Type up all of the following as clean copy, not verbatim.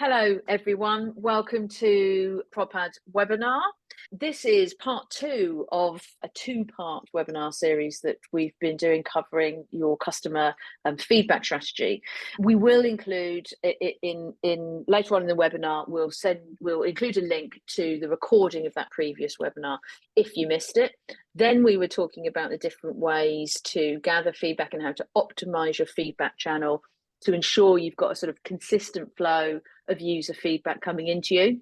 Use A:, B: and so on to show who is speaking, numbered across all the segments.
A: Hello, everyone. Welcome to ProdPad webinar. This is part 2 of a 2-part webinar series that we've been doing covering your customer feedback strategy. We will include in later on in the webinar, we'll include a link to the recording of that previous webinar if you missed it. Then we were talking about the different ways to gather feedback and how to optimize your feedback channel to ensure you've got a sort of consistent flow of user feedback coming into you.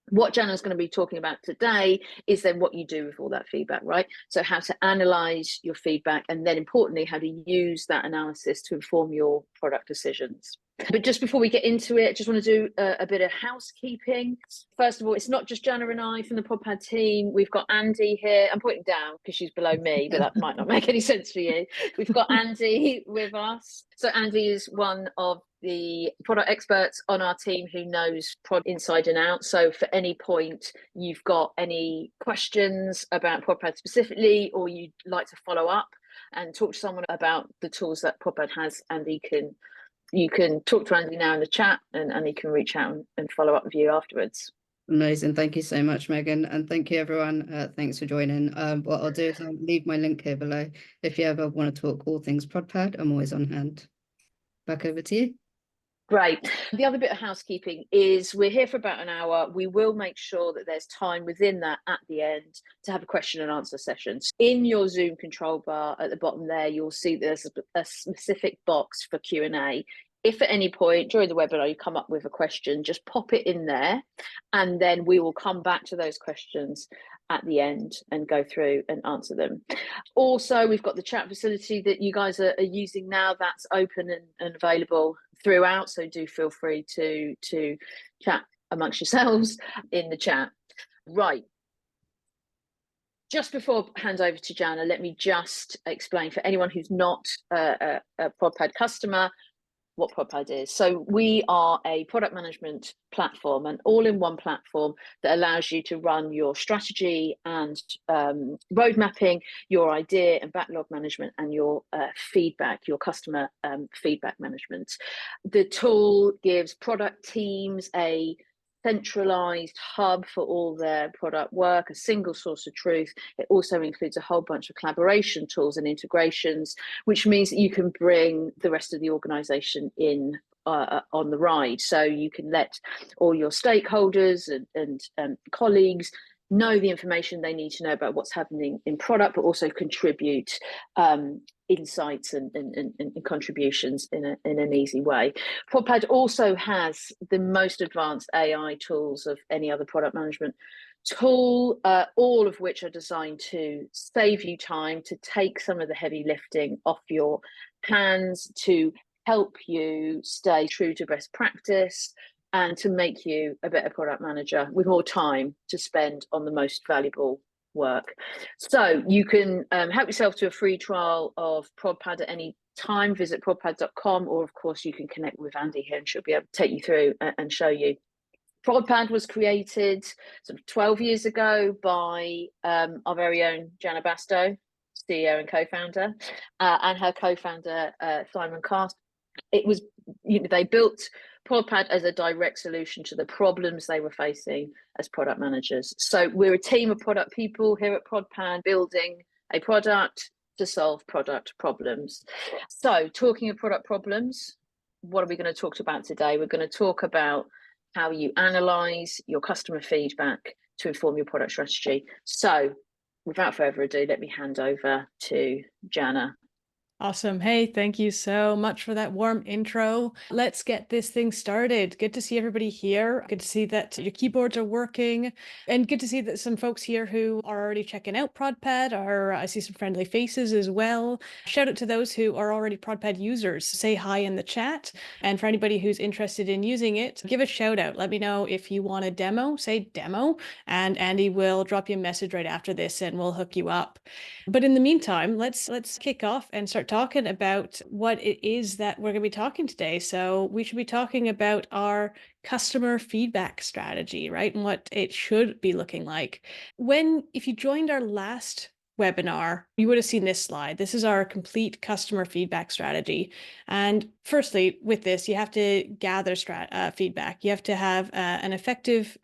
A: What Janna's going to be talking about today is then what you do with all that feedback, right? So how to analyze your feedback, and then importantly, how to use that analysis to inform your product decisions. But just before we get into it, just want to do a bit of housekeeping. First of all, it's not just Janna and I from the ProdPad team. We've got Andy here. I'm pointing down because she's below me, but that might not make any sense for you. We've got Andy with us. So Andy is one of the product experts on our team who knows prod inside and out. So for any point you've got any questions about ProdPad specifically, or you'd like to follow up and talk to someone about the tools that ProdPad has, Andy you can talk to Andy now in the chat, and Andy can reach out and follow up with you afterwards.
B: Amazing. Thank you so much, Megan. And thank you, everyone. Thanks for joining. What I'll do is I'll leave my link here below. If you ever want to talk all things ProdPad, I'm always on hand. Back over to you.
A: Great. The other bit of housekeeping is we're here for about an hour. We will make sure that there's time within that at the end to have a question and answer session. In your Zoom control bar at the bottom there, you'll see there's a specific box for Q&A. If at any point during the webinar you come up with a question, just pop it in there, and then we will come back to those questions at the end and go through and answer them. Also, we've got the chat facility that you guys are using now. That's open and available throughout, so do feel free to chat amongst yourselves in the chat. Right. Just before I hand over to Janna, let me just explain for anyone who's not a ProdPad customer what ProdPad is. So we are a product management platform, an all-in-one platform that allows you to run your strategy and road mapping, your idea and backlog management, and your feedback, your customer feedback management. The tool gives product teams a centralized hub for all their product work, a single source of truth. It also includes a whole bunch of collaboration tools and integrations, which means that you can bring the rest of the organization in on the ride. So you can let all your stakeholders and colleagues know the information they need to know about what's happening in product, but also contribute insights and contributions in an easy way. ProdPad also has the most advanced AI tools of any other product management tool, all of which are designed to save you time, to take some of the heavy lifting off your hands, to help you stay true to best practice, and to make you a better product manager with more time to spend on the most valuable work. So you can help yourself to a free trial of ProdPad at any time. Visit prodpad.com, or of course you can connect with Andy here and she'll be able to take you through and show you. ProdPad was created sort of 12 years ago by our very own Janna Bastow, CEO and co-founder, and her co-founder Simon Cast. It was, they built ProdPad as a direct solution to the problems they were facing as product managers. So we're a team of product people here at ProdPad building a product to solve product problems. So talking of product problems, what are we going to talk about today? We're going to talk about how you analyze your customer feedback to inform your product strategy. So without further ado, let me hand over to Janna.
C: Awesome. Hey, thank you so much for that warm intro. Let's get this thing started. Good to see everybody here. Good to see that your keyboards are working, and good to see that some folks here who are already checking out ProdPad, or I see some friendly faces as well. Shout out to those who are already ProdPad users. Say hi in the chat. And for anybody who's interested in using it, give a shout out. Let me know if you want a demo, say demo, and Andy will drop you a message right after this and we'll hook you up. But in the meantime, let's kick off and start talking about what it is that we're going to be talking today. So we should be talking about our customer feedback strategy, right? And what it should be looking like. If you joined our last webinar, you would have seen this slide. This is our complete customer feedback strategy. And firstly, with this, you have to gather feedback. You have to have effective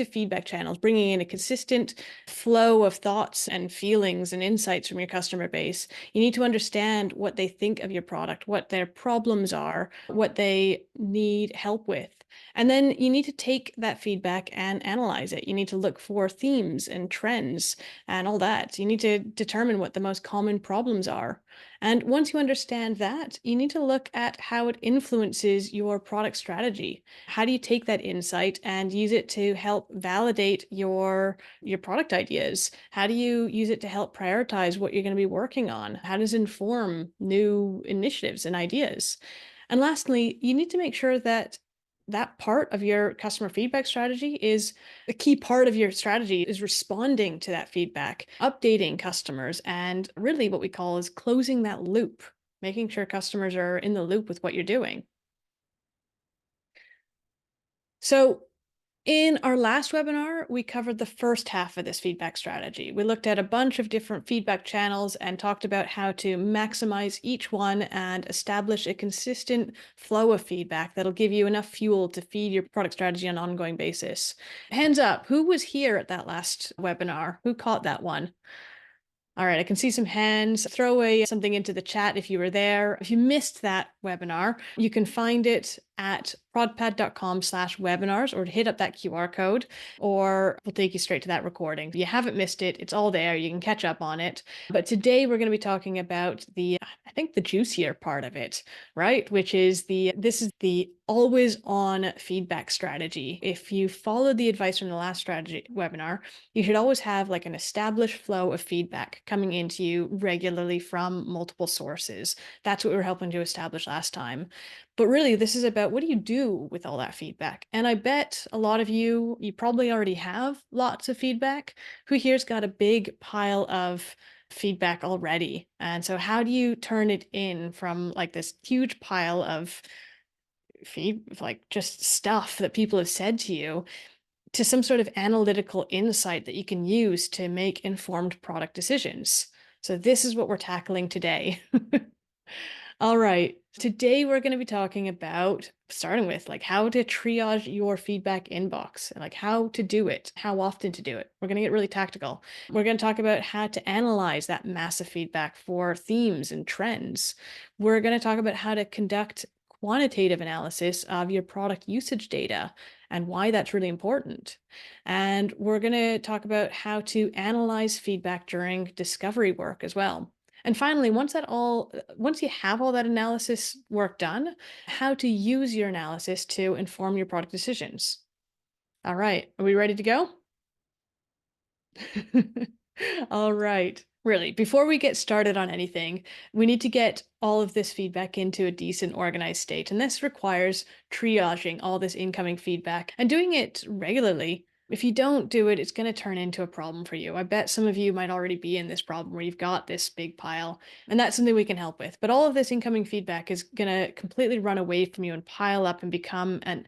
C: feedback channels, bringing in a consistent flow of thoughts and feelings and insights from your customer base. You need to understand what they think of your product, what their problems are, what they need help with. And then you need to take that feedback and analyze it. You need to look for themes and trends and all that. You need to determine what the most common problems are. And once you understand that, you need to look at how it influences your product strategy. How do you take that insight and use it to help validate your product ideas? How do you use it to help prioritize what you're going to be working on? How does it inform new initiatives and ideas? And lastly, you need to make sure that that part of your customer feedback strategy is a key part of your strategy is responding to that feedback, updating customers, and really what we call is closing that loop, making sure customers are in the loop with what you're doing. So in our last webinar, we covered the first half of this feedback strategy. We looked at a bunch of different feedback channels and talked about how to maximize each one and establish a consistent flow of feedback that'll give you enough fuel to feed your product strategy on an ongoing basis. Hands up, who was here at that last webinar? Who caught that one? All right, I can see some hands. Throw something into the chat if you were there. If you missed that webinar, you can find it at prodpad.com/webinars, or hit up that QR code, or we'll take you straight to that recording. If you haven't missed it, it's all there. You can catch up on it. But today we're going to be talking about I think the juicier part of it, right? Which is this is the always on feedback strategy. If you followed the advice from the last strategy webinar, you should always have like an established flow of feedback coming into you regularly from multiple sources. That's what we were helping to establish last time. But really, this is about what do you do with all that feedback? And I bet a lot of you probably already have lots of feedback. Who here's got a big pile of feedback already? And so how do you turn it in from like this huge pile of like just stuff that people have said to you to some sort of analytical insight that you can use to make informed product decisions? So this is what we're tackling today. All right, today we're going to be talking about starting with like how to triage your feedback inbox and like how to do it, how often to do it. We're going to get really tactical. We're going to talk about how to analyze that massive feedback for themes and trends. We're going to talk about how to conduct quantitative analysis of your product usage data and why that's really important. And we're going to talk about how to analyze feedback during discovery work as well. And finally, once you have all that analysis work done, how to use your analysis to inform your product decisions. All right, are we ready to go? All right. Really, before we get started on anything, we need to get all of this feedback into a decent organized state. And this requires triaging all this incoming feedback and doing it regularly. If you don't do it, it's going to turn into a problem for you. I bet some of you might already be in this problem where you've got this big pile, and that's something we can help with. But all of this incoming feedback is going to completely run away from you and pile up and become an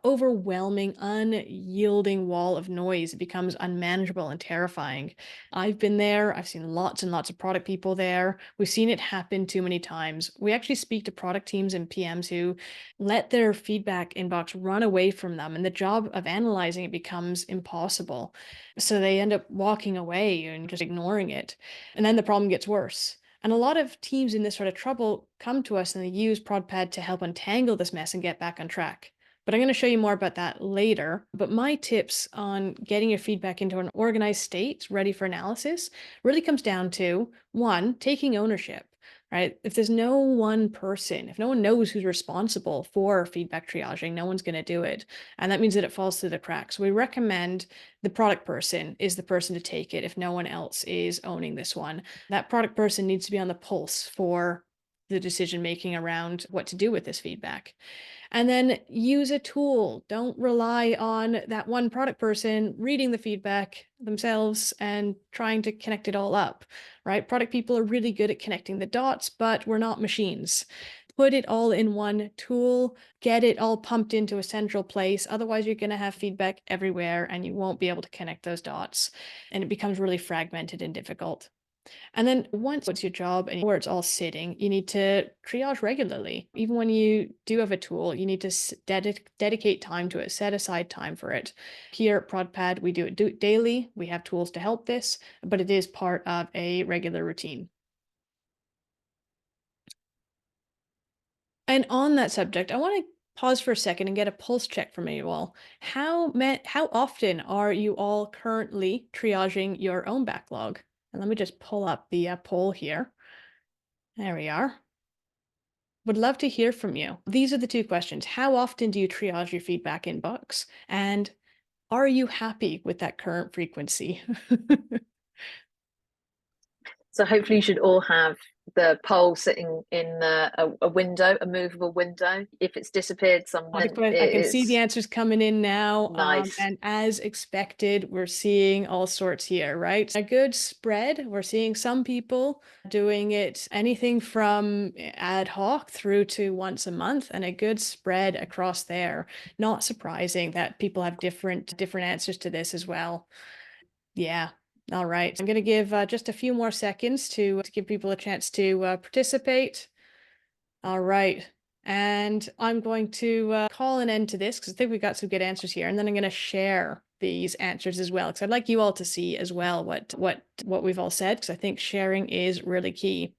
C: overwhelming, unyielding wall of noise. It becomes unmanageable and terrifying. I've been there. I've seen lots and lots of product people there. We've seen it happen too many times. We actually speak to product teams and PMs who let their feedback inbox run away from them, and the job of analyzing it becomes impossible. So they end up walking away and just ignoring it. And then the problem gets worse. And a lot of teams in this sort of trouble come to us and they use ProdPad to help untangle this mess and get back on track. But I'm going to show you more about that later. But my tips on getting your feedback into an organized state, ready for analysis, really comes down to, one, taking ownership, right? If there's no one person, if no one knows who's responsible for feedback triaging, no one's going to do it. And that means that it falls through the cracks. We recommend the product person is the person to take it if no one else is owning this one. That product person needs to be on the pulse for the decision making around what to do with this feedback. And then use a tool. Don't rely on that one product person reading the feedback themselves and trying to connect it all up, right? Product people are really good at connecting the dots, but we're not machines. Put it all in one tool, get it all pumped into a central place. Otherwise, you're going to have feedback everywhere and you won't be able to connect those dots. And it becomes really fragmented and difficult. And then once it's your job and where it's all sitting, you need to triage regularly. Even when you do have a tool, you need to dedicate time to it, set aside time for it. Here at ProdPad, we do it daily. We have tools to help this, but it is part of a regular routine. And on that subject, I want to pause for a second and get a pulse check from you all. How often are you all currently triaging your own backlog? And let me just pull up the poll here. There we are. Would love to hear from you. These are the two questions. How often do you triage your feedback inbox? And are you happy with that current frequency?
A: So hopefully you should all have the poll sitting in a window, a movable window. If it's disappeared somewhere,
C: I can see the answers coming in now.
A: Nice.
C: And as expected, we're seeing all sorts here, right? A good spread. We're seeing some people doing it anything from ad hoc through to once a month, and a good spread across there. Not surprising that people have different answers to this as well. Yeah. All right. I'm going to give just a few more seconds to give people a chance to participate. All right. And I'm going to call an end to this because I think we got some good answers here. And then I'm going to share these answers as well, because I'd like you all to see as well what we've all said, because I think sharing is really key.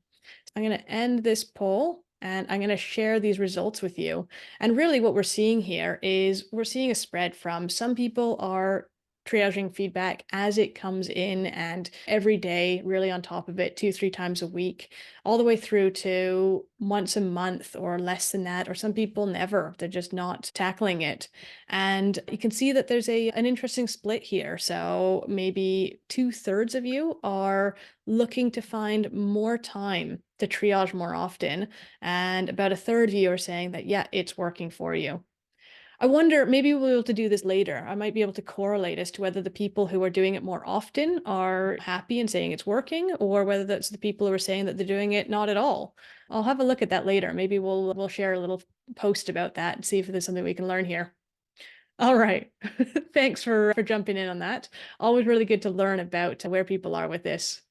C: I'm going to end this poll and I'm going to share these results with you. And really what we're seeing here is we're seeing a spread from some people are triaging feedback as it comes in and every day, really on top of it, 2-3 times a week, all the way through to once a month or less than that, or some people never, they're just not tackling it. And you can see that there's an interesting split here. So maybe 2/3 of you are looking to find more time to triage more often, and about 1/3 of you are saying that, yeah, it's working for you. I wonder, maybe we'll be able to do this later. I might be able to correlate as to whether the people who are doing it more often are happy and saying it's working, or whether that's the people who are saying that they're doing it not at all. I'll have a look at that later. Maybe we'll share a little post about that and see if there's something we can learn here. All right. Thanks for jumping in on that. Always really good to learn about where people are with this.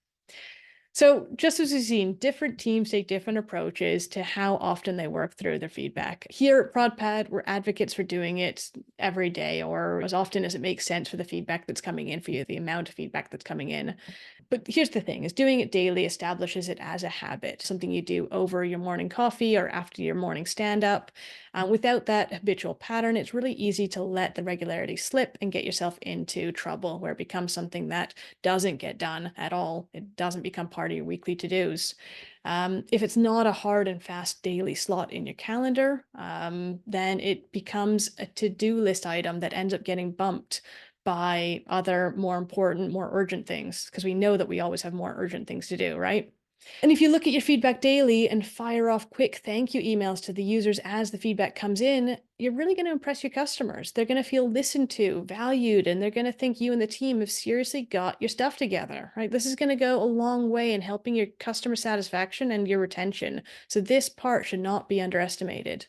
C: So just as we've seen, different teams take different approaches to how often they work through their feedback. Here at ProdPad, we're advocates for doing it every day or as often as it makes sense for the feedback that's coming in for you, the amount of feedback that's coming in. But here's the thing, is doing it daily establishes it as a habit, something you do over your morning coffee or after your morning stand-up. Without that habitual pattern, it's really easy to let the regularity slip and get yourself into trouble where it becomes something that doesn't get done at all. It doesn't become part of your weekly to-dos. If it's not a hard and fast daily slot in your calendar, then it becomes a to-do list item that ends up getting bumped by other more important, more urgent things, because we know that we always have more urgent things to do, right? And if you look at your feedback daily and fire off quick thank you emails to the users as the feedback comes in, you're really going to impress your customers. They're going to feel listened to, valued, and they're going to think you and the team have seriously got your stuff together, right? This is going to go a long way in helping your customer satisfaction and your retention. So this part should not be underestimated.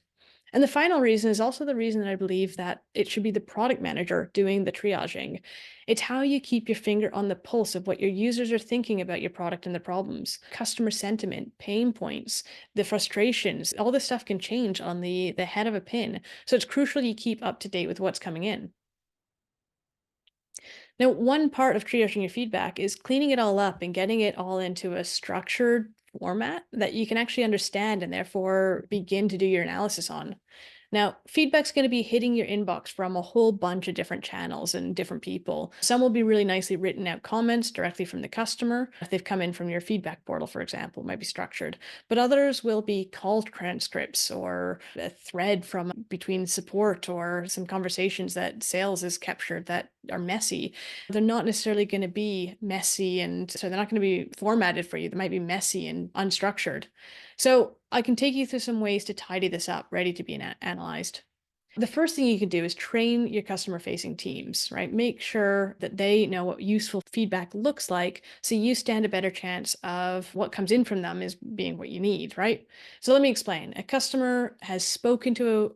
C: And the final reason is also the reason that I believe that it should be the product manager doing the triaging. It's how you keep your finger on the pulse of what your users are thinking about your product and the problems, customer sentiment, pain points, the frustrations. All this stuff can change on the head of a pin. So it's crucial you keep up to date with what's coming in. Now, one part of triaging your feedback is cleaning it all up and getting it all into a structured format that you can actually understand and therefore begin to do your analysis on. Now, feedback's going to be hitting your inbox from a whole bunch of different channels and different people. Some will be really nicely written out comments directly from the customer. If they've come in from your feedback portal, for example, it might be structured. But others will be call transcripts or a thread from between support or some conversations that sales has captured that are messy. They're not necessarily going to be messy, and so they're not going to be formatted for you. They might be messy and unstructured. So I can take you through some ways to tidy this up, ready to be analyzed. The first thing you can do is train your customer-facing teams, right? Make sure that they know what useful feedback looks like, so you stand a better chance of what comes in from them is being what you need, right? So let me explain. A colleague has spoken to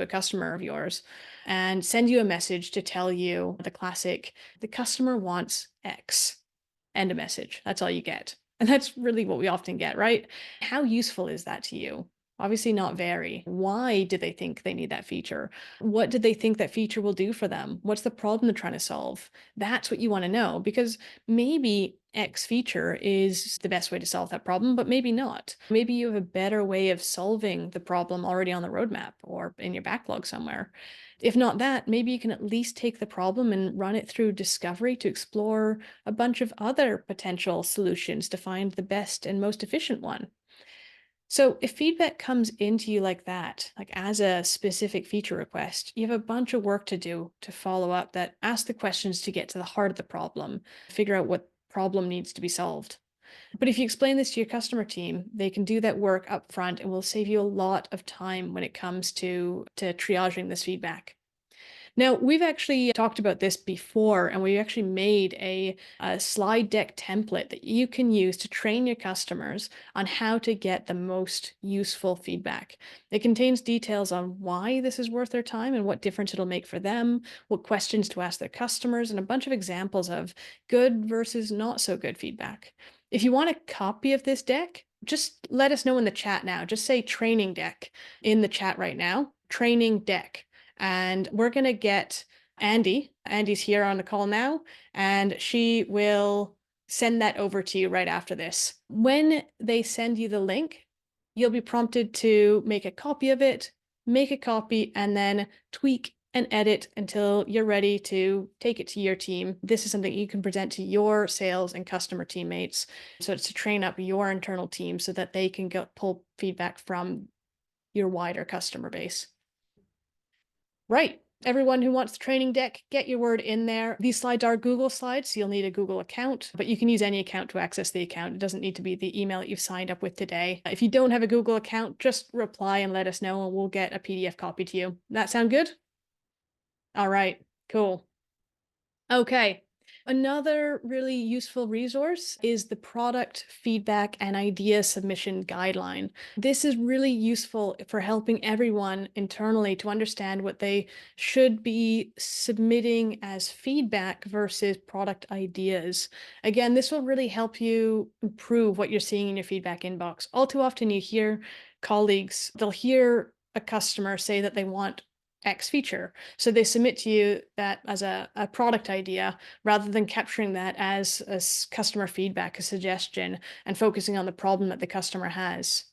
C: a customer of yours and send you a message to tell you the classic, the customer wants X. End of message. That's all you get. And that's really what we often get, right? How useful is that to you? Obviously not very. Why do they think they need that feature? What do they think that feature will do for them? What's the problem they're trying to solve? That's what you want to know, because maybe X feature is the best way to solve that problem, but maybe not. Maybe you have a better way of solving the problem already on the roadmap or in your backlog somewhere. If not that, maybe you can at least take the problem and run it through discovery to explore a bunch of other potential solutions to find the best and most efficient one. So if feedback comes into you like that, like as a specific feature request, you have a bunch of work to do to follow up that ask the questions to get to the heart of the problem, figure out what problem needs to be solved. But if you explain this to your customer team, they can do that work up front and will save you a lot of time when it comes to triaging this feedback. Now, we've actually talked about this before, and we actually made a slide deck template that you can use to train your customers on how to get the most useful feedback. It contains details on why this is worth their time and what difference it'll make for them, what questions to ask their customers, and a bunch of examples of good versus not so good feedback. If you want a copy of this deck, just let us know in the chat now. Just say training deck in the chat right now, training deck. And we're going to get Andy. Andy's here on the call now, and she will send that over to you right after this. When they send you the link, you'll be prompted to make a copy of it, make a copy, and then tweak and edit until you're ready to take it to your team. This is something you can present to your sales and customer teammates. So it's to train up your internal team so that they can pull feedback from your wider customer base. Right. Everyone who wants the training deck, get your word in there. These slides are Google slides, so you'll need a Google account, but you can use any account to access the account. It doesn't need to be the email that you've signed up with today. If you don't have a Google account, just reply and let us know, and we'll get a PDF copy to you. That sound good? All right, cool. Okay. Another really useful resource is the product feedback and idea submission guideline. This is really useful for helping everyone internally to understand what they should be submitting as feedback versus product ideas. Again, this will really help you improve what you're seeing in your feedback inbox. All too often you hear colleagues, they'll hear a customer say that they want X feature. So they submit to you that as a product idea rather than capturing that as customer feedback, a suggestion, and focusing on the problem that the customer has.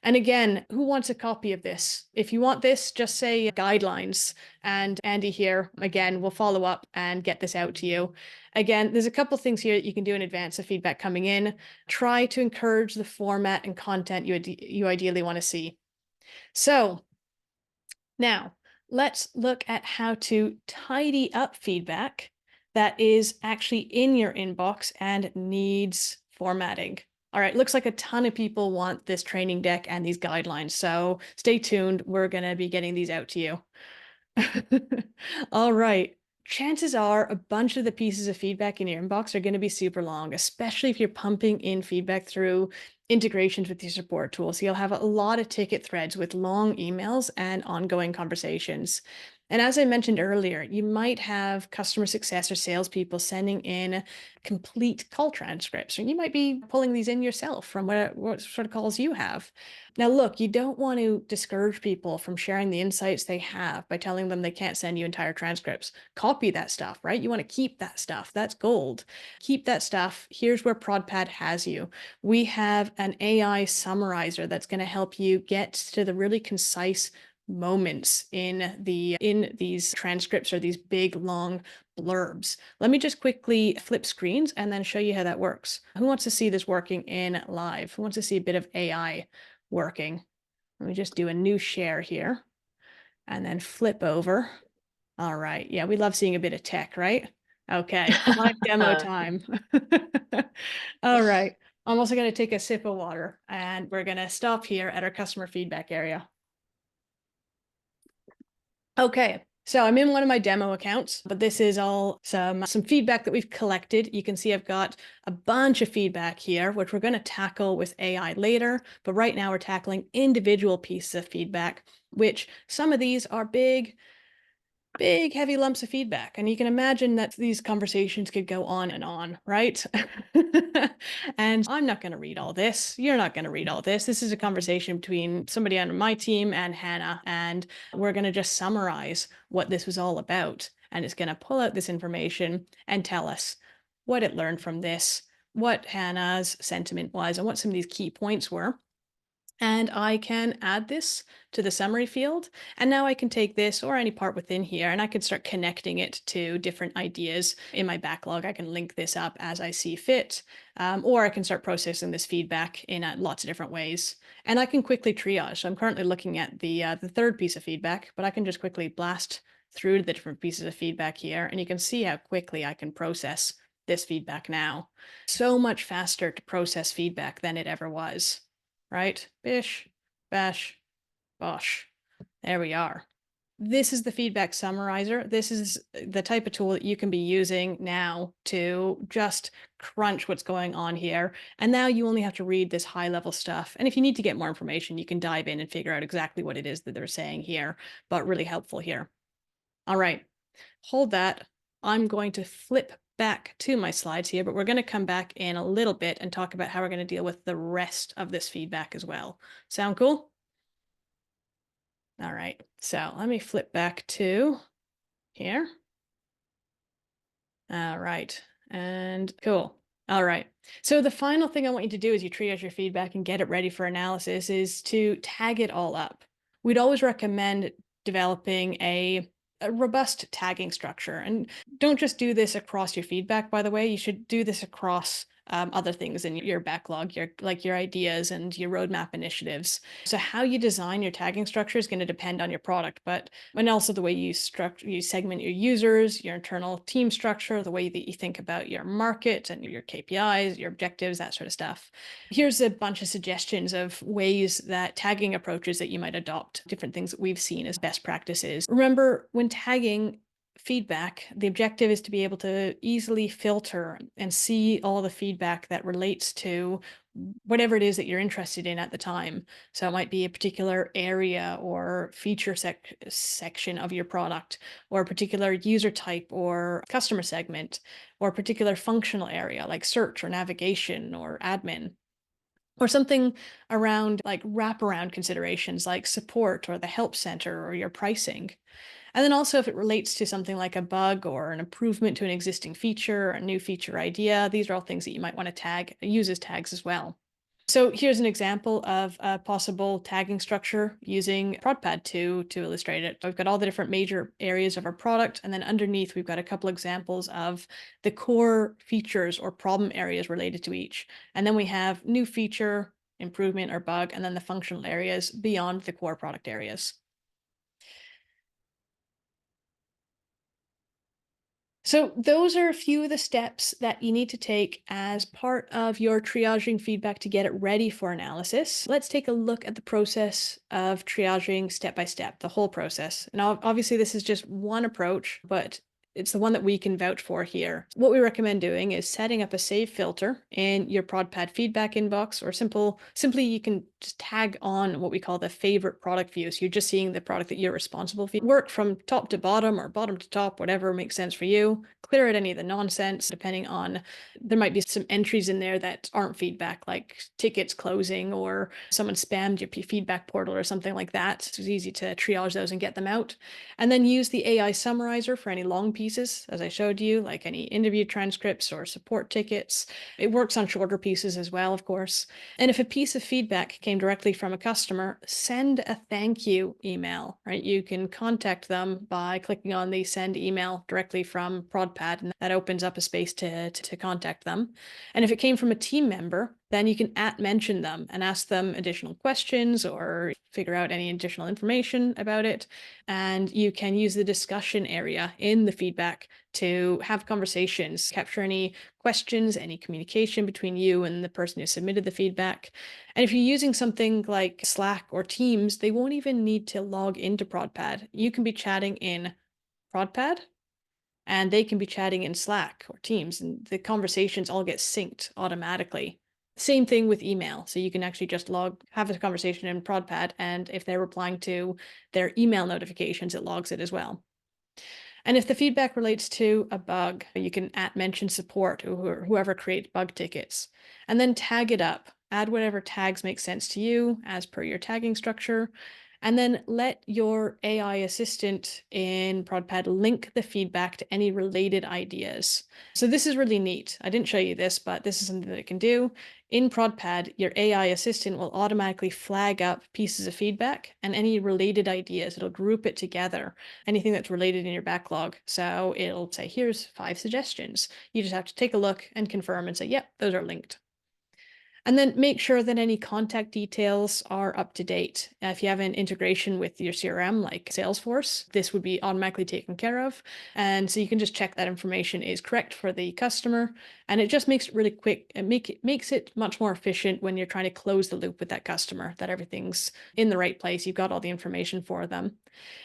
C: And again, who wants a copy of this? If you want this, just say guidelines, and Andy here, again, will follow up and get this out to you. Again, there's a couple things here that you can do in advance of feedback coming in. Try to encourage the format and content you ideally want to see. So now, let's look at how to tidy up feedback that is actually in your inbox and needs formatting. All right, looks like a ton of people want this training deck and these guidelines, so stay tuned. We're going to be getting these out to you. All right. Chances are a bunch of the pieces of feedback in your inbox are going to be super long, especially if you're pumping in feedback through integrations with your support tools. So you'll have a lot of ticket threads with long emails and ongoing conversations. And as I mentioned earlier, you might have customer success or salespeople sending in complete call transcripts, or you might be pulling these in yourself from what sort of calls you have. Now, look, you don't want to discourage people from sharing the insights they have by telling them they can't send you entire transcripts. Copy that stuff, right? You want to keep that stuff. That's gold. Keep that stuff. Here's where ProdPad has you. We have an AI summarizer that's going to help you get to the really concise moments in these transcripts or these big long blurbs. Let me just quickly flip screens and then show you how that works. Who wants to see this working in live? Who wants to see a bit of AI working? Let me just do a new share here and then flip over. All right. Yeah, we love seeing a bit of tech, right? Okay, live demo time. All right. I'm also going to take a sip of water, and we're going to stop here at our customer feedback area. Okay, so I'm in one of my demo accounts, but this is all some feedback that we've collected. You can see I've got a bunch of feedback here, which we're going to tackle with AI later. But right now we're tackling individual pieces of feedback, which some of these are big, big, heavy lumps of feedback. And you can imagine that these conversations could go on, right? And I'm not going to read all this. You're not going to read all this. This is a conversation between somebody on my team and Hannah, and we're going to just summarize what this was all about. And it's going to pull out this information and tell us what it learned from this, what Hannah's sentiment was, and what some of these key points were. And I can add this to the summary field. And now I can take this or any part within here and I can start connecting it to different ideas in my backlog. I can link this up as I see fit, or I can start processing this feedback in lots of different ways. And I can quickly triage. So I'm currently looking at the third piece of feedback, but I can just quickly blast through the different pieces of feedback here. And you can see how quickly I can process this feedback now. So much faster to process feedback than it ever was. Right? Bish, bash, bosh. There we are. This is the feedback summarizer. This is the type of tool that you can be using now to just crunch what's going on here. And now you only have to read this high level stuff. And if you need to get more information, you can dive in and figure out exactly what it is that they're saying here, but really helpful here. All right, hold that. I'm going to flip back to my slides here, but we're going to come back in a little bit and talk about how we're going to deal with the rest of this feedback as well. Sound cool? All right, so let me flip back to here. All right, and cool. All right, so the final thing I want you to do as you triage your feedback and get it ready for analysis is to tag it all up. We'd always recommend developing a robust tagging structure. And don't just do this across your feedback, by the way. You should do this across other things in your backlog, your ideas and your roadmap initiatives. So how you design your tagging structure is going to depend on your product, and also the way you segment your users, your internal team structure, the way that you think about your market and your KPIs, your objectives, that sort of stuff. Here's a bunch of suggestions of ways that tagging approaches that you might adopt, different things that we've seen as best practices. Remember, when tagging feedback, the objective is to be able to easily filter and see all the feedback that relates to whatever it is that you're interested in at the time. So it might be a particular area or feature section of your product, or a particular user type or customer segment, or a particular functional area like search or navigation or admin. Or something around like wraparound considerations like support or the help center or your pricing. And then also if it relates to something like a bug or an improvement to an existing feature or a new feature idea, these are all things that you might want to use as tags as well. So here's an example of a possible tagging structure using ProdPad to illustrate it. We've got all the different major areas of our product, and then underneath we've got a couple examples of the core features or problem areas related to each. And then we have new feature, improvement or bug, and then the functional areas beyond the core product areas. So those are a few of the steps that you need to take as part of your triaging feedback to get it ready for analysis. Let's take a look at the process of triaging step by step, the whole process. Now, obviously this is just one approach, but it's the one that we can vouch for here. What we recommend doing is setting up a save filter in your ProdPad feedback inbox, or simply you can just tag on what we call the favorite product view. So you're just seeing the product that you're responsible for. Work from top to bottom or bottom to top, whatever makes sense for you. Clear out any of the nonsense, depending on, there might be some entries in there that aren't feedback, like tickets closing or someone spammed your feedback portal or something like that. So it's easy to triage those and get them out. And then use the AI summarizer for any long pieces, as I showed you, like any interview transcripts or support tickets. It works on shorter pieces as well, of course. And if a piece of feedback came directly from a customer, send a thank you email, right? You can contact them by clicking on the send email directly from ProdPad, and that opens up a space to contact them. And if it came from a team member, then you can mention them and ask them additional questions or figure out any additional information about it. And you can use the discussion area in the feedback to have conversations, capture any questions, any communication between you and the person who submitted the feedback. And if you're using something like Slack or Teams, they won't even need to log into ProdPad. You can be chatting in ProdPad, and they can be chatting in Slack or Teams, and the conversations all get synced automatically. Same thing with email. So you can actually just have a conversation in ProdPad, and if they're replying to their email notifications, it logs it as well. And if the feedback relates to a bug, you can mention support or whoever creates bug tickets, and then tag it up. Add whatever tags make sense to you as per your tagging structure, and then let your AI assistant in ProdPad link the feedback to any related ideas. So this is really neat. I didn't show you this, but this is something that it can do. In ProdPad, your AI assistant will automatically flag up pieces of feedback and any related ideas. It'll group it together, anything that's related in your backlog. So it'll say, here's 5 suggestions. You just have to take a look and confirm and say, yep, those are linked. And then make sure that any contact details are up to date. If you have an integration with your CRM like Salesforce, this would be automatically taken care of. And so you can just check that information is correct for the customer. And it just makes it really quick and makes it much more efficient when you're trying to close the loop with that customer, that everything's in the right place. You've got all the information for them.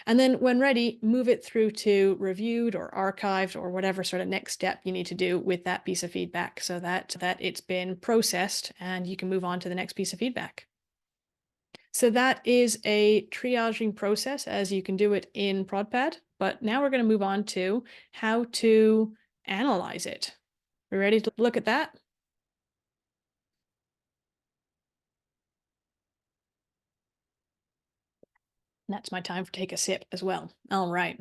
C: And then when ready, move it through to reviewed or archived or whatever sort of next step you need to do with that piece of feedback so that it's been processed and you can move on to the next piece of feedback. So that is a triaging process as you can do it in ProdPad. But now we're going to move on to how to analyze it. We ready to look at that? That's my time for take a sip as well. All right.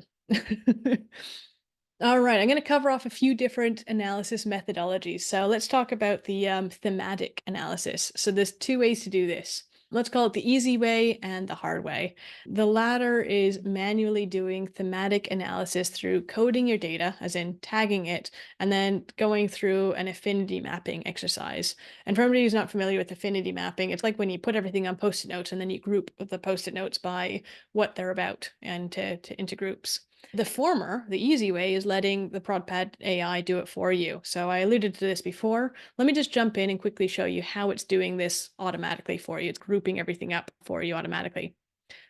C: All right, I'm going to cover off a few different analysis methodologies. So let's talk about the thematic analysis. So there's 2 ways to do this. Let's call it the easy way and the hard way. The latter is manually doing thematic analysis through coding your data, as in tagging it, and then going through an affinity mapping exercise. And for everybody who's not familiar with affinity mapping, it's like when you put everything on Post-it notes and then you group the Post-it notes by what they're about and into groups. The former, the easy way, is letting the ProdPad AI do it for you. So I alluded to this before. Let me just jump in and quickly show you how it's doing this automatically for you. It's grouping everything up for you automatically.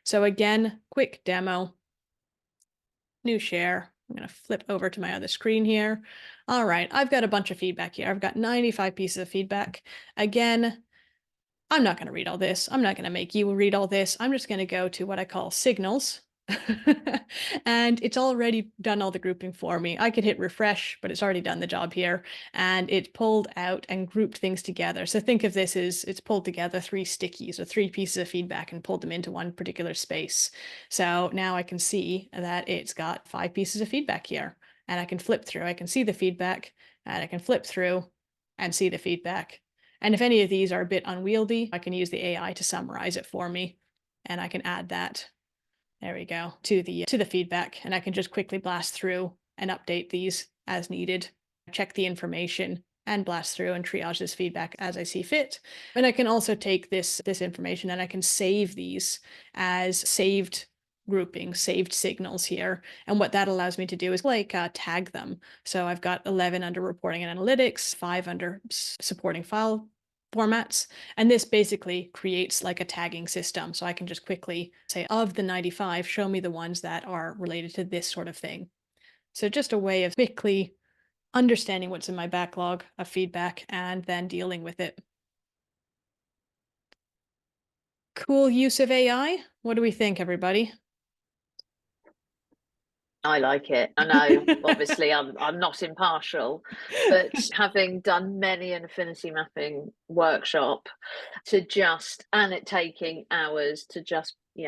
C: So again, quick demo, new share. I'm going to flip over to my other screen here. All right, I've got a bunch of feedback here. I've got 95 pieces of feedback. Again, I'm not going to read all this. I'm not going to make you read all this. I'm just going to go to what I call signals. And it's already done all the grouping for me. I could hit refresh, but it's already done the job here. And it pulled out and grouped things together. So think of this as it's pulled together 3 stickies or 3 pieces of feedback and pulled them into one particular space. So now I can see that it's got 5 pieces of feedback here. And I can flip through. I can see the feedback and I can flip through and see the feedback. And if any of these are a bit unwieldy, I can use the AI to summarize it for me. And I can add that, there we go, to the feedback. And I can just quickly blast through and update these as needed, check the information and blast through and triage this feedback as I see fit. And I can also take this information and I can save these as saved grouping, saved signals here. And what that allows me to do is like tag them. So I've got 11 under reporting and analytics, 5 under supporting file formats. And this basically creates like a tagging system. So I can just quickly say, of the 95, show me the ones that are related to this sort of thing. So just a way of quickly understanding what's in my backlog of feedback and then dealing with it. Cool use of AI. What do we think, everybody?
A: I like it. I know, obviously, I'm not impartial, but having done many an affinity mapping workshop, and it taking hours to just be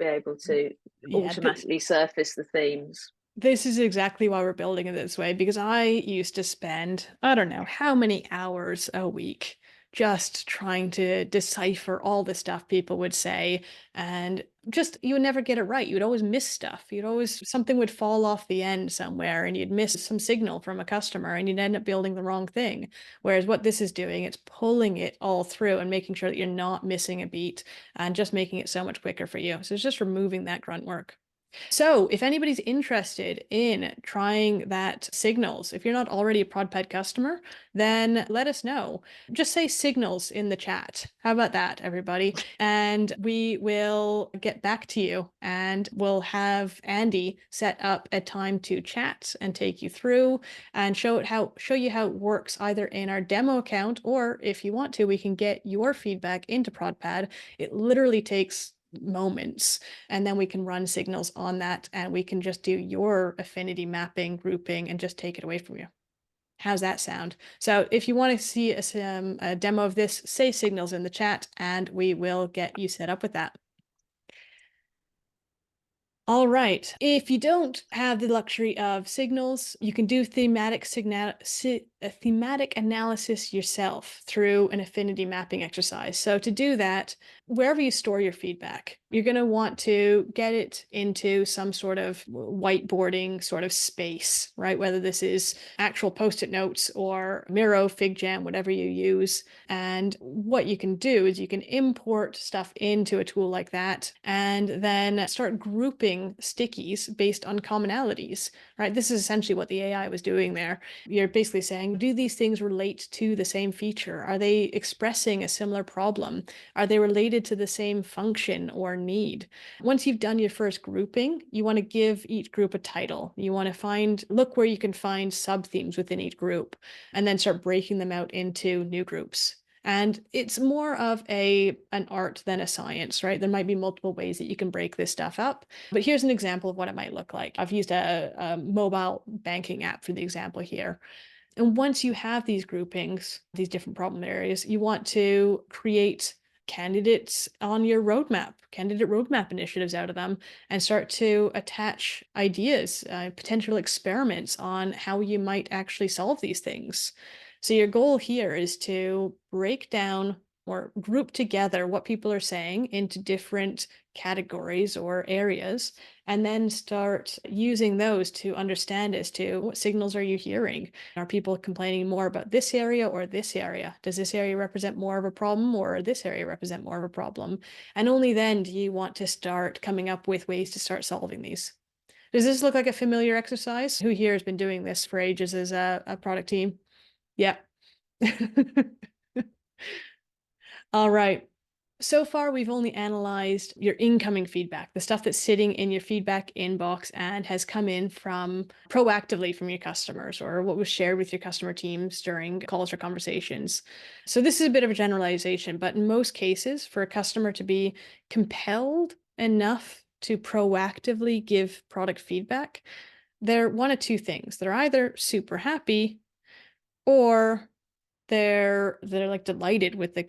A: able to automatically surface the themes.
C: This is exactly why we're building it this way, because I used to spend, I don't know how many hours a week just trying to decipher all the stuff people would say, and just you would never get it right. You'd always miss stuff. Something would fall off the end somewhere and you'd miss some signal from a customer and you'd end up building the wrong thing. Whereas what this is doing, it's pulling it all through and making sure that you're not missing a beat and just making it so much quicker for you. So it's just removing that grunt work. So if anybody's interested in trying that signals, if you're not already a ProdPad customer, then let us know. Just say signals in the chat. How about that, everybody? And we will get back to you and we'll have Andy set up a time to chat and take you through and show you how it works either in our demo account, or if you want to, we can get your feedback into ProdPad. It literally takes moments. And then we can run signals on that, and we can just do your affinity mapping, grouping, and just take it away from you. How's that sound? So if you want to see a demo of this, say signals in the chat, and we will get you set up with that. All right. If you don't have the luxury of signals, you can do thematic analysis yourself through an affinity mapping exercise. So to do that, wherever you store your feedback, you're going to want to get it into some sort of whiteboarding sort of space, right? Whether this is actual Post-it notes or Miro, FigJam, whatever you use. And what you can do is you can import stuff into a tool like that and then start grouping stickies based on commonalities, right? This is essentially what the AI was doing there. You're basically saying, do these things relate to the same feature? Are they expressing a similar problem? Are they related to the same function or need? Once you've done your first grouping, you want to give each group a title. You want to look where you can find sub-themes within each group, and then start breaking them out into new groups. And it's more of an art than a science, right? There might be multiple ways that you can break this stuff up. But here's an example of what it might look like. I've used a mobile banking app for the example here. And once you have these groupings, these different problem areas, you want to create candidates on your roadmap, candidate roadmap initiatives out of them, and start to attach ideas, potential experiments on how you might actually solve these things. So your goal here is to break down or group together what people are saying into different categories or areas, and then start using those to understand as to what signals are you hearing? Are people complaining more about this area or this area? Does this area represent more of a problem, or this area represent more of a problem? And only then do you want to start coming up with ways to start solving these. Does this look like a familiar exercise? Who here has been doing this for ages as a product team? Yeah. All right. So far, we've only analyzed your incoming feedback, the stuff that's sitting in your feedback inbox and has come in proactively from your customers, or what was shared with your customer teams during calls or conversations. So this is a bit of a generalization, but in most cases, for a customer to be compelled enough to proactively give product feedback, they're one of two things. They're either super happy, or they're like delighted with the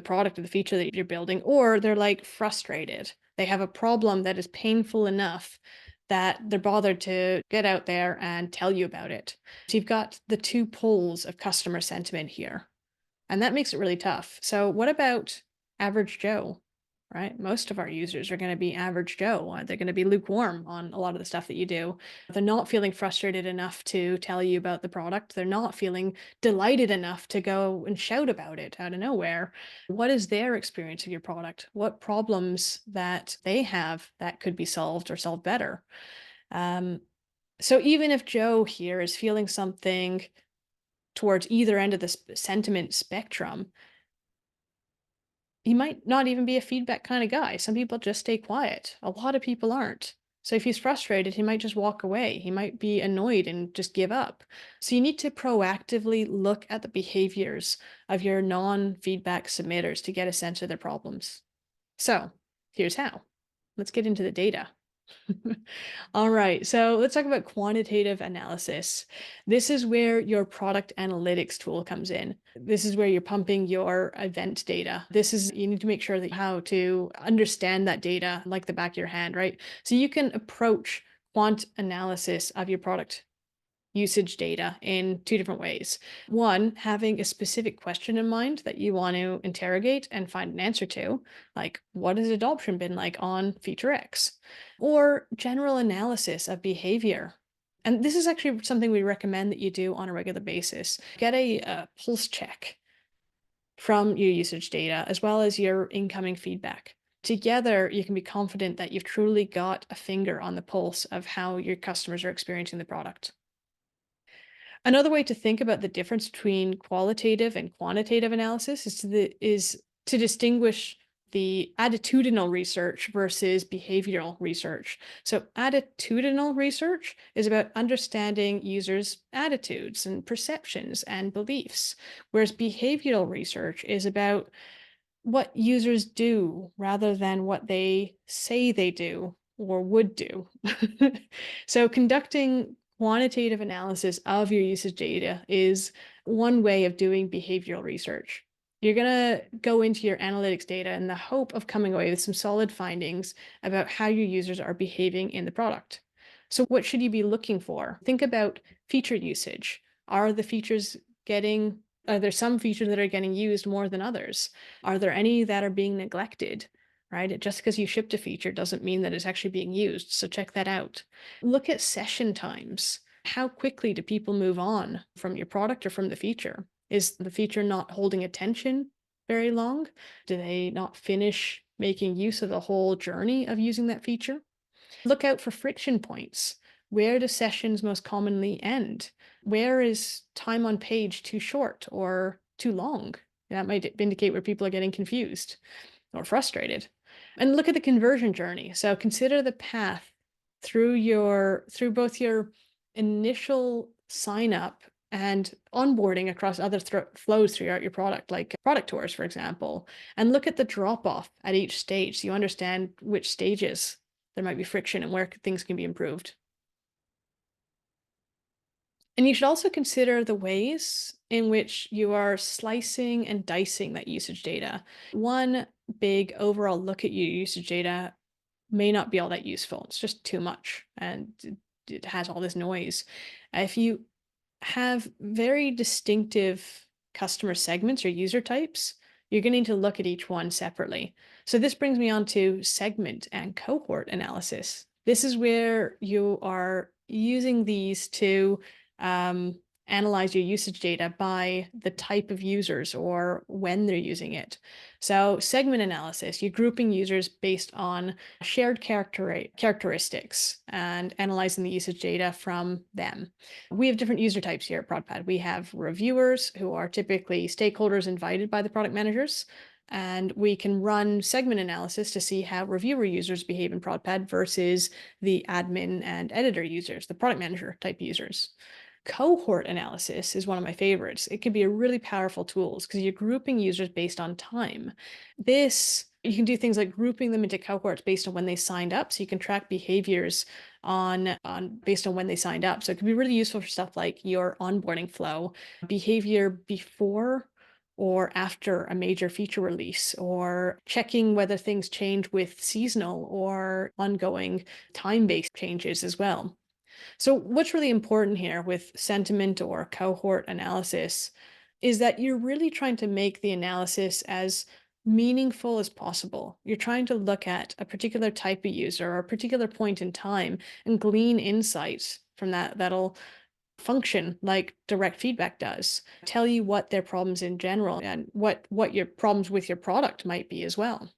C: product or the feature that you're building, or they're like frustrated. They have a problem that is painful enough that they're bothered to get out there and tell you about it. So you've got the two poles of customer sentiment here, and that makes it really tough. So what about average Joe? Right? Most of our users are going to be average Joe. They're going to be lukewarm on a lot of the stuff that you do. They're not feeling frustrated enough to tell you about the product. They're not feeling delighted enough to go and shout about it out of nowhere. What is their experience of your product? What problems that they have that could be solved or solved better? So even if Joe here is feeling something towards either end of the sentiment spectrum, he might not even be a feedback kind of guy. Some people just stay quiet. A lot of people aren't. So if he's frustrated, he might just walk away. He might be annoyed and just give up. So you need to proactively look at the behaviors of your non-feedback submitters to get a sense of their problems. So here's how. Let's get into the data. All right, so let's talk about quantitative analysis. This is where your product analytics tool comes in. This is where you're pumping your event data. You need to make sure that how to understand that data like the back of your hand, right? So you can approach quant analysis of your product usage data in two different ways. One, having a specific question in mind that you want to interrogate and find an answer to, like what has adoption been like on feature X? Or general analysis of behavior. And this is actually something we recommend that you do on a regular basis. Get a pulse check from your usage data as well as your incoming feedback. Together, you can be confident that you've truly got a finger on the pulse of how your customers are experiencing the product. Another way to think about the difference between qualitative and quantitative analysis is to distinguish the attitudinal research versus behavioral research. So attitudinal research is about understanding users' attitudes and perceptions and beliefs, whereas behavioral research is about what users do rather than what they say they do or would do. So conducting quantitative analysis of your usage data is one way of doing behavioral research. You're going to go into your analytics data in the hope of coming away with some solid findings about how your users are behaving in the product. So what should you be looking for? Think about feature usage. Are the features getting, are there some features that are getting used more than others? Are there any that are being neglected? Right? Just because you shipped a feature doesn't mean that it's actually being used. So check that out. Look at session times. How quickly do people move on from your product or from the feature? Is the feature not holding attention very long? Do they not finish making use of the whole journey of using that feature? Look out for friction points. Where do sessions most commonly end? Where is time on page too short or too long? That might indicate where people are getting confused or frustrated. And look at the conversion journey. So consider the path through both your initial sign up and onboarding across other flows throughout your product, like product tours, for example, and look at the drop off at each stage so you understand which stages there might be friction and where things can be improved. And you should also consider the ways in which you are slicing and dicing that usage data. One big overall look at your usage data may not be all that useful. It's just too much and it has all this noise. If you have very distinctive customer segments or user types, you're going to need to look at each one separately. So this brings me on to segment and cohort analysis. This is where you are using these to analyze your usage data by the type of users or when they're using it. So segment analysis, you're grouping users based on shared characteristics and analyzing the usage data from them. We have different user types here at ProdPad. We have reviewers who are typically stakeholders invited by the product managers. And we can run segment analysis to see how reviewer users behave in ProdPad versus the admin and editor users, the product manager type users. Cohort analysis is one of my favorites. It can be a really powerful tool because you're grouping users based on time. You can do things like grouping them into cohorts based on when they signed up. So you can track behaviors on based on when they signed up. So it can be really useful for stuff like your onboarding flow, behavior before or after a major feature release, or checking whether things change with seasonal or ongoing time-based changes as well. So what's really important here with sentiment or cohort analysis is that you're really trying to make the analysis as meaningful as possible. You're trying to look at a particular type of user or a particular point in time and glean insights from that'll function like direct feedback does, tell you what their problems in general and what your problems with your product might be as well.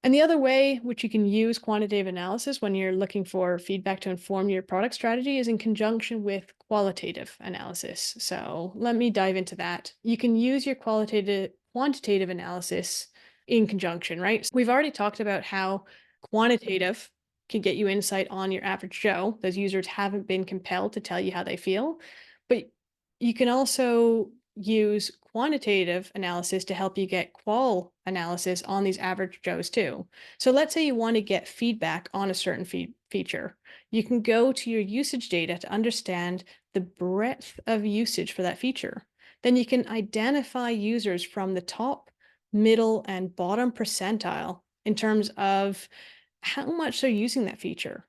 C: And the other way which you can use quantitative analysis when you're looking for feedback to inform your product strategy is in conjunction with qualitative analysis. So let me dive into that. You can use your quantitative analysis in conjunction, right? We've already talked about how quantitative can get you insight on your average Joe. Those users haven't been compelled to tell you how they feel, but you can also use quantitative analysis to help you get qual analysis on these average Joes too. So let's say you want to get feedback on a certain feature. You can go to your usage data to understand the breadth of usage for that feature. Then you can identify users from the top, middle, and bottom percentile in terms of how much they're using that feature.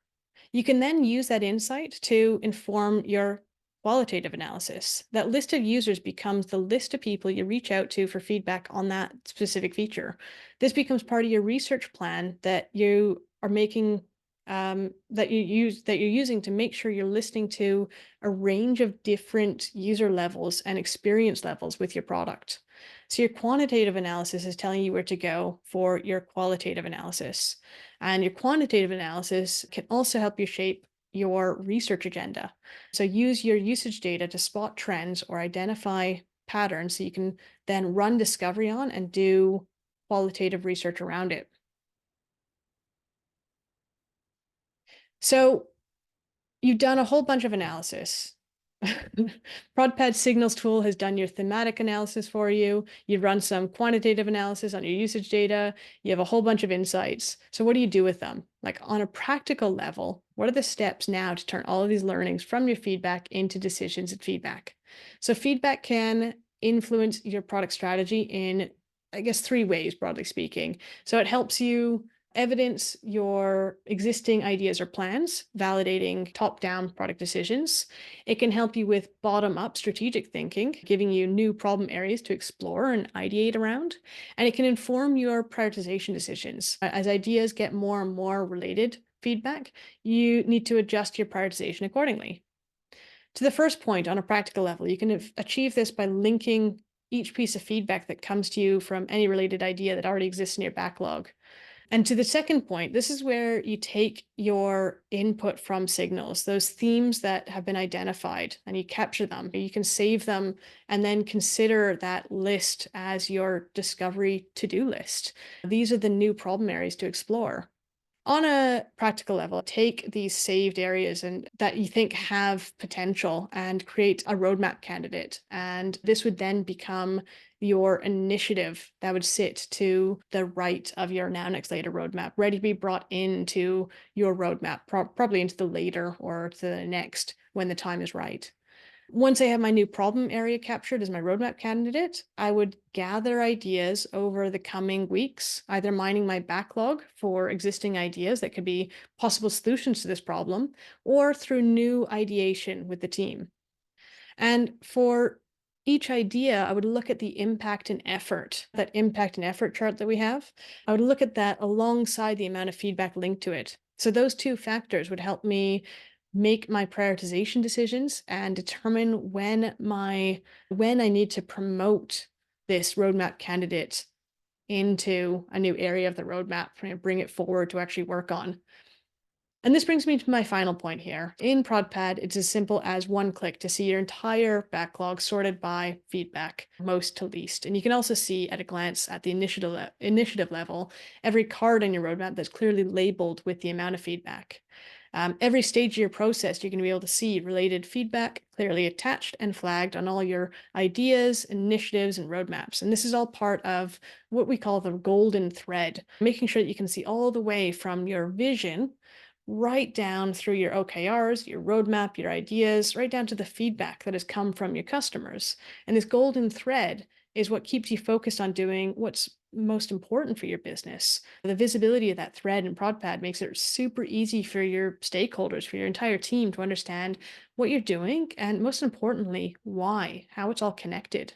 C: You can then use that insight to inform your qualitative analysis. That list of users becomes the list of people you reach out to for feedback on that specific feature. This becomes part of your research plan that you are making, that you're using to make sure you're listening to a range of different user levels and experience levels with your product. So your quantitative analysis is telling you where to go for your qualitative analysis. And your quantitative analysis can also help you shape your research agenda. So use your usage data to spot trends or identify patterns so you can then run discovery on and do qualitative research around it. So you've done a whole bunch of analysis. ProdPad signals tool has done your thematic analysis for you. You've run some quantitative analysis on your usage data. You have a whole bunch of insights. So what do you do with them? Like on a practical level, what are the steps now to turn all of these learnings from your feedback into decisions and feedback? So feedback can influence your product strategy in, I guess, 3 ways, broadly speaking. So it helps you evidence your existing ideas or plans, validating top-down product decisions. It can help you with bottom-up strategic thinking, giving you new problem areas to explore and ideate around. And it can inform your prioritization decisions. As ideas get more and more related feedback, you need to adjust your prioritization accordingly. To the first point, on a practical level, you can achieve this by linking each piece of feedback that comes to you from any related idea that already exists in your backlog. And to the second point, this is where you take your input from signals, those themes that have been identified, and you capture them. You can save them and then consider that list as your discovery to-do list. These are the new problem areas to explore. On a practical level, take these saved areas and that you think have potential and create a roadmap candidate. And this would then become your initiative that would sit to the right of your now next later roadmap, ready to be brought into your roadmap, probably into the later or to the next when the time is right. Once I have my new problem area captured as my roadmap candidate, I would gather ideas over the coming weeks, either mining my backlog for existing ideas that could be possible solutions to this problem, or through new ideation with the team. And for each idea, I would look at the impact and effort, that impact and effort chart that we have. I would look at that alongside the amount of feedback linked to it. So those 2 factors would help me make my prioritization decisions and determine when I need to promote this roadmap candidate into a new area of the roadmap and bring it forward to actually work on. And this brings me to my final point here. In ProdPad, it's as simple as one click to see your entire backlog sorted by feedback, most to least. And you can also see at a glance at the initiative level, every card on your roadmap that's clearly labeled with the amount of feedback. Every stage of your process, you're going to be able to see related feedback clearly attached and flagged on all your ideas, initiatives, and roadmaps. And this is all part of what we call the golden thread, making sure that you can see all the way from your vision right down through your OKRs, your roadmap, your ideas, right down to the feedback that has come from your customers. And this golden thread is what keeps you focused on doing what's most important for your business. The visibility of that thread in ProdPad makes it super easy for your stakeholders, for your entire team to understand what you're doing, and most importantly, why, how it's all connected.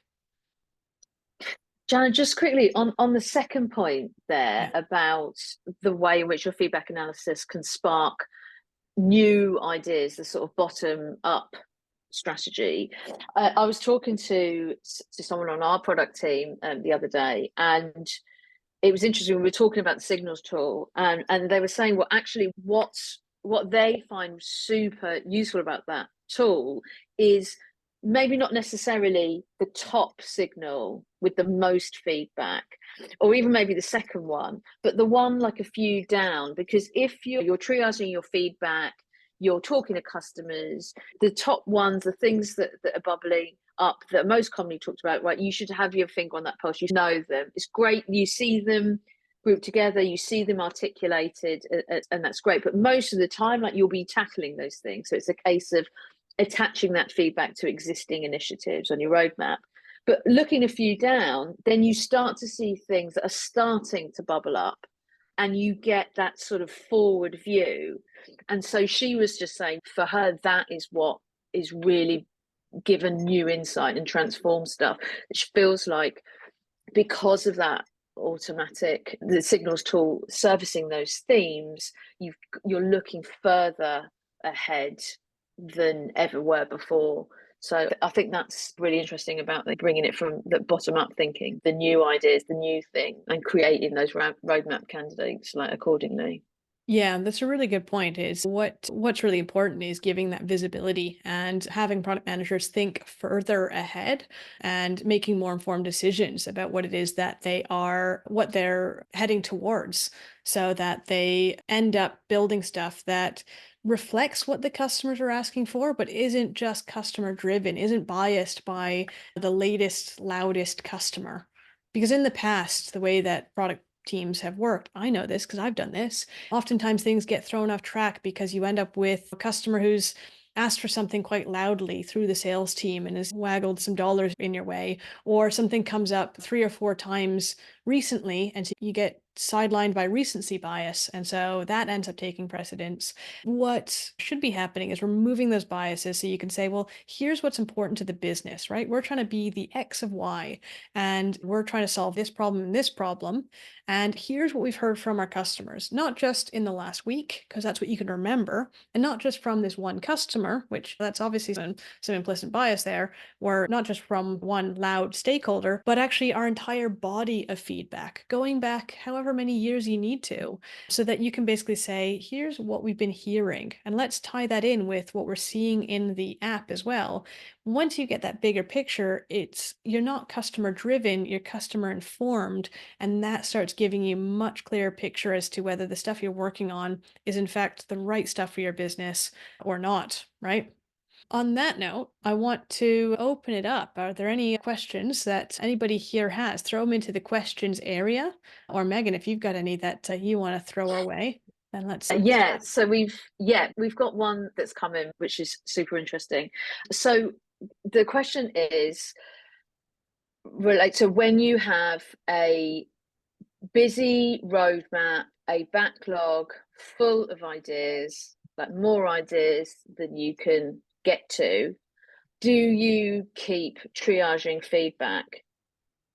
A: Janna, just quickly on the second point there about the way in which your feedback analysis can spark new ideas, the sort of bottom up strategy. I was talking to someone on our product team the other day, and it was interesting. We were talking about the signals tool, and they were saying, well, actually, what they find super useful about that tool is maybe not necessarily the top signal with the most feedback, or even maybe the second one, but the one like a few down. Because if you're triaging your feedback, you're talking to customers, the top ones, the things that are bubbling up that are most commonly talked about, right? You should have your finger on that pulse. You know them. It's great. You see them grouped together, you see them articulated, and that's great. But most of the time, like, you'll be tackling those things. So it's a case of attaching that feedback to existing initiatives on your roadmap. But looking a few down, then you start to see things that are starting to bubble up, and you get that sort of forward view. And so she was just saying, for her, that is what is really given new insight and transform stuff. It feels like because of that automatic, the signals tool servicing those themes, you're looking further ahead than ever were before. So I think that's really interesting about bringing it from the bottom up thinking, the new ideas, the new thing, and creating those roadmap candidates like accordingly.
C: Yeah, that's a really good point. Is what's really important is giving that visibility and having product managers think further ahead and making more informed decisions about what it is that what they're heading towards, so that they end up building stuff that reflects what the customers are asking for, but isn't just customer driven, isn't biased by the latest, loudest customer. Because in the past, the way that product teams have worked, I know this because I've done this. Oftentimes things get thrown off track because you end up with a customer who's asked for something quite loudly through the sales team and has waggled some dollars in your way, or something comes up 3 or 4 times recently, and so you get sidelined by recency bias. And so that ends up taking precedence. What should be happening is removing those biases so you can say, well, here's what's important to the business, right? We're trying to be the X of Y, and we're trying to solve this problem and this problem. And here's what we've heard from our customers, not just in the last week, because that's what you can remember, and not just from this one customer, which that's obviously some implicit bias there, or not just from one loud stakeholder, but actually our entire body of feedback, going back however many years you need to, so that you can basically say, here's what we've been hearing, and let's tie that in with what we're seeing in the app as well. Once you get that bigger picture, you're not customer driven, you're customer informed, and that starts giving you much clearer picture as to whether the stuff you're working on is in fact the right stuff for your business or not, right? On that note, I want to open it up. Are there any questions that anybody here has? Throw them into the questions area. Or Megan, if you've got any that you want to throw our way, then let's.
A: Yeah, so we've got one that's come in, which is super interesting. So the question is relate to when you have a busy roadmap, a backlog full of ideas, like more ideas than you can get to, do you keep triaging feedback?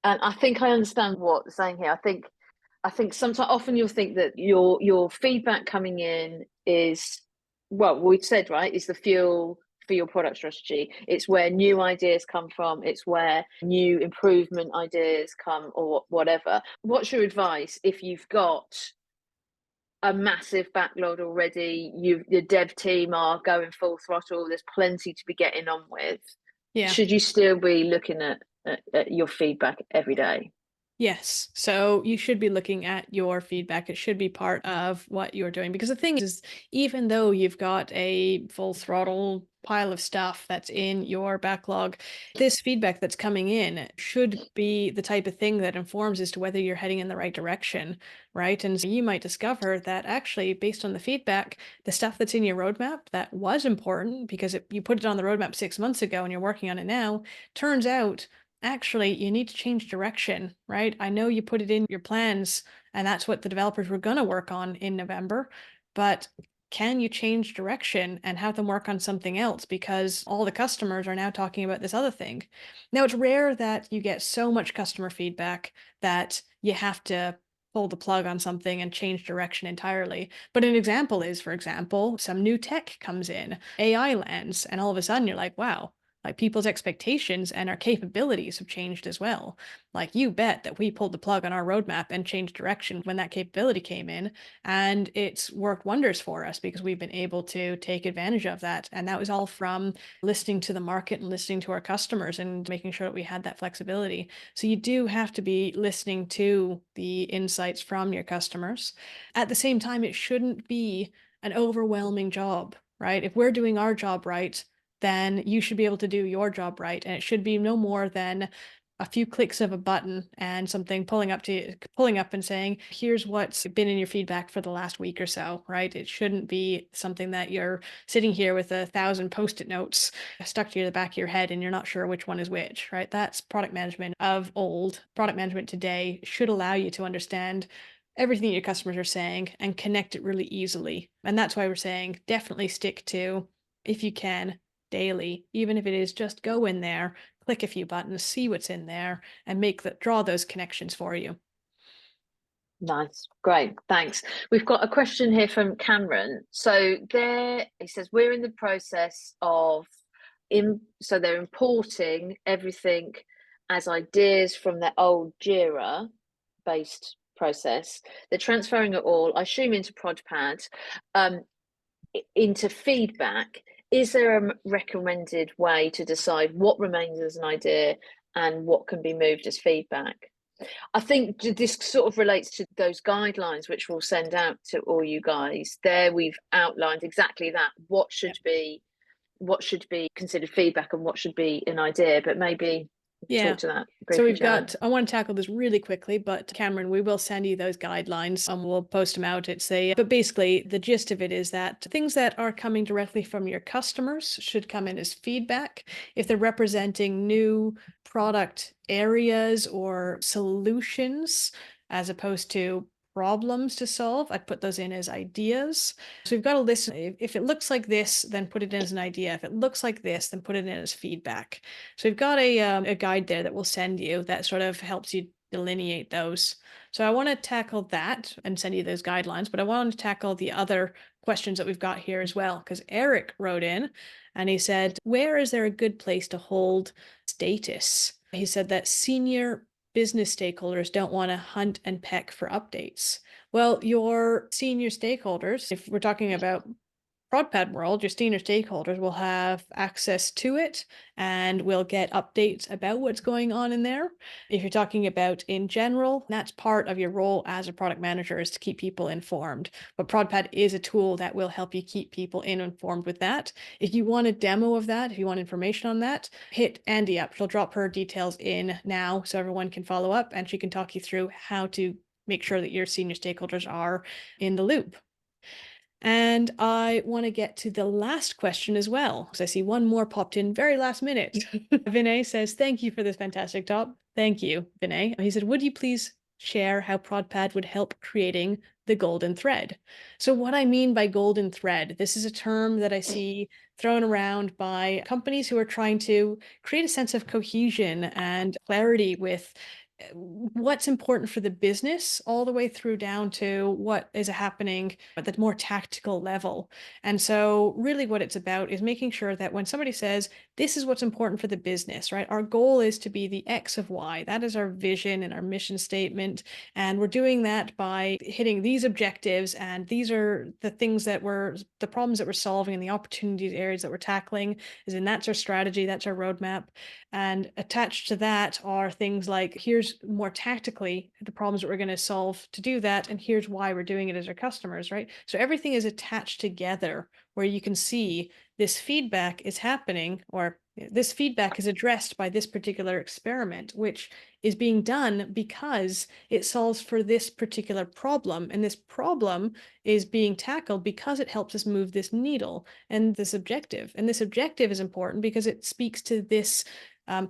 A: And I think I understand what you're saying here. I think sometimes often you'll think that your feedback coming in is, well, we said, right, is the fuel for your product strategy. It's where new ideas come from, it's where new improvement ideas come, or whatever. What's your advice if you've got a massive backlog already, your dev team are going full throttle, there's plenty to be getting on with?
C: Yeah.
A: Should you still be looking at your feedback every day?
C: Yes. So you should be looking at your feedback. It should be part of what you're doing. Because the thing is, even though you've got a full throttle pile of stuff that's in your backlog, this feedback that's coming in should be the type of thing that informs as to whether you're heading in the right direction, right? And so you might discover that actually, based on the feedback, the stuff that's in your roadmap that was important because you put it on the roadmap 6 months ago and you're working on it now, turns out actually, you need to change direction, right? I know you put it in your plans, and that's what the developers were going to work on in November, but can you change direction and have them work on something else? Because all the customers are now talking about this other thing. Now, it's rare that you get so much customer feedback that you have to pull the plug on something and change direction entirely. But an example is, for example, some new tech comes in, AI lands, and all of a sudden you're like, wow, like people's expectations and our capabilities have changed as well. Like you bet that we pulled the plug on our roadmap and changed direction when that capability came in, and it's worked wonders for us because we've been able to take advantage of that. And that was all from listening to the market and listening to our customers and making sure that we had that flexibility. So you do have to be listening to the insights from your customers. At the same time, it shouldn't be an overwhelming job, right? If we're doing our job right, then you should be able to do your job right. And it should be no more than a few clicks of a button and something pulling up and saying, here's what's been in your feedback for the last week or so, right? It shouldn't be something that you're sitting here with 1,000 post-it notes stuck to the back of your head and you're not sure which one is which, right? That's product management of old. Product management today should allow you to understand everything your customers are saying and connect it really easily. And that's why we're saying definitely stick to, if you can, daily, even if it is just go in there, click a few buttons, see what's in there, and draw those connections for you.
A: Nice, great, thanks. We've got a question here from Cameron. So he says we're in the process of so they're importing everything as ideas from their old Jira based process. They're transferring it all, I assume, into ProdPad, into feedback. Is there a recommended way to decide what remains as an idea and what can be moved as feedback? I think this sort of relates to those guidelines which we'll send out to all you guys. There we've outlined exactly that, what should be considered feedback and what should be an idea, but maybe talk to that briefly.
C: So we've
A: Janna.
C: got, I want to tackle this really quickly, but Cameron, we will send you those guidelines and we'll post them out. But basically the gist of it is that things that are coming directly from your customers should come in as feedback. If they're representing new product areas or solutions, as opposed to problems to solve, I'd put those in as ideas. So we've got to listen. If it looks like this, then put it in as an idea. If it looks like this, then put it in as feedback. So we've got a guide there that we'll send you that sort of helps you delineate those. So I want to tackle that and send you those guidelines, but I want to tackle the other questions that we've got here as well, because Eric wrote in and he said, where is there a good place to hold status? He said that senior business stakeholders don't want to hunt and peck for updates. Well, your senior stakeholders, if we're talking about ProdPad world, your senior stakeholders will have access to it and will get updates about what's going on in there. If you're talking about in general, that's part of your role as a product manager, is to keep people informed. But ProdPad is a tool that will help you keep people informed with that. If you want a demo of that, if you want information on that, hit Andy up. She'll drop her details in now so everyone can follow up and she can talk you through how to make sure that your senior stakeholders are in the loop. And I want to get to the last question as well, because I see one more popped in very last minute. Vinay says, thank you for this fantastic talk. Thank you, Vinay. He said, would you please share how ProdPad would help creating the golden thread? So what I mean by golden thread, this is a term that I see thrown around by companies who are trying to create a sense of cohesion and clarity with what's important for the business all the way through down to what is happening at the more tactical level. And so really what it's about is making sure that when somebody says, this is what's important for the business, right? Our goal is to be the X of Y. That is our vision and our mission statement. And we're doing that by hitting these objectives. And these are the things that the problems that we're solving and the opportunities areas that we're tackling, is in that's our strategy, that's our roadmap. And attached to that are things like, here's more tactically the problems that we're going to solve to do that, and here's why we're doing it as our customers, right? So everything is attached together where you can see this feedback is happening, or this feedback is addressed by this particular experiment, which is being done because it solves for this particular problem. And this problem is being tackled because it helps us move this needle and this objective. And this objective is important because it speaks to this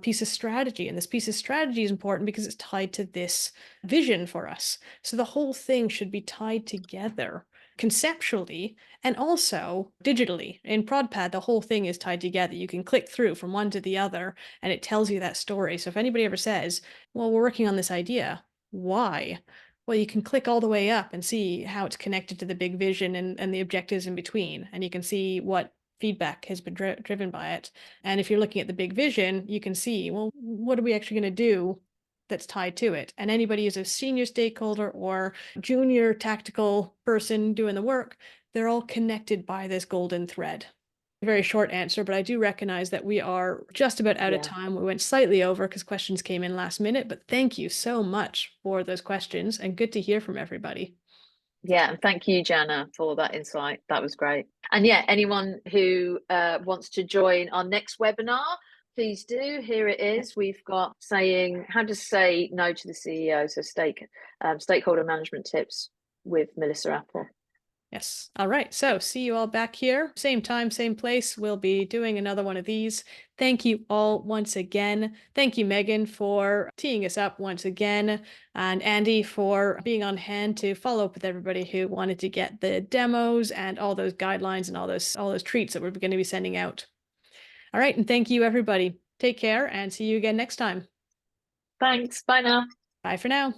C: piece of strategy. And this piece of strategy is important because it's tied to this vision for us. So the whole thing should be tied together conceptually and also digitally. In ProdPad, the whole thing is tied together. You can click through from one to the other and it tells you that story. So if anybody ever says, well, we're working on this idea, why? Well, you can click all the way up and see how it's connected to the big vision and the objectives in between. And you can see what feedback has been driven by it. And if you're looking at the big vision, you can see, well, what are we actually going to do that's tied to it? And anybody who's a senior stakeholder or junior tactical person doing the work, they're all connected by this golden thread. A very short answer, but I do recognize that we are just about out of time. We went slightly over because questions came in last minute, but thank you so much for those questions and good to hear from everybody.
A: Yeah, and thank you, Janna, for that insight. That was great. And yeah, anyone who wants to join our next webinar, please do. Here it is. We've got saying how to say no to the CEO. So stakeholder management tips with Melissa Apple.
C: Yes. All right. So see you all back here. Same time, same place. We'll be doing another one of these. Thank you all once again. Thank you, Megan, for teeing us up once again. And Andy for being on hand to follow up with everybody who wanted to get the demos and all those guidelines and all those treats that we're going to be sending out. All right. And thank you, everybody. Take care and see you again next time.
A: Thanks. Bye now.
C: Bye for now.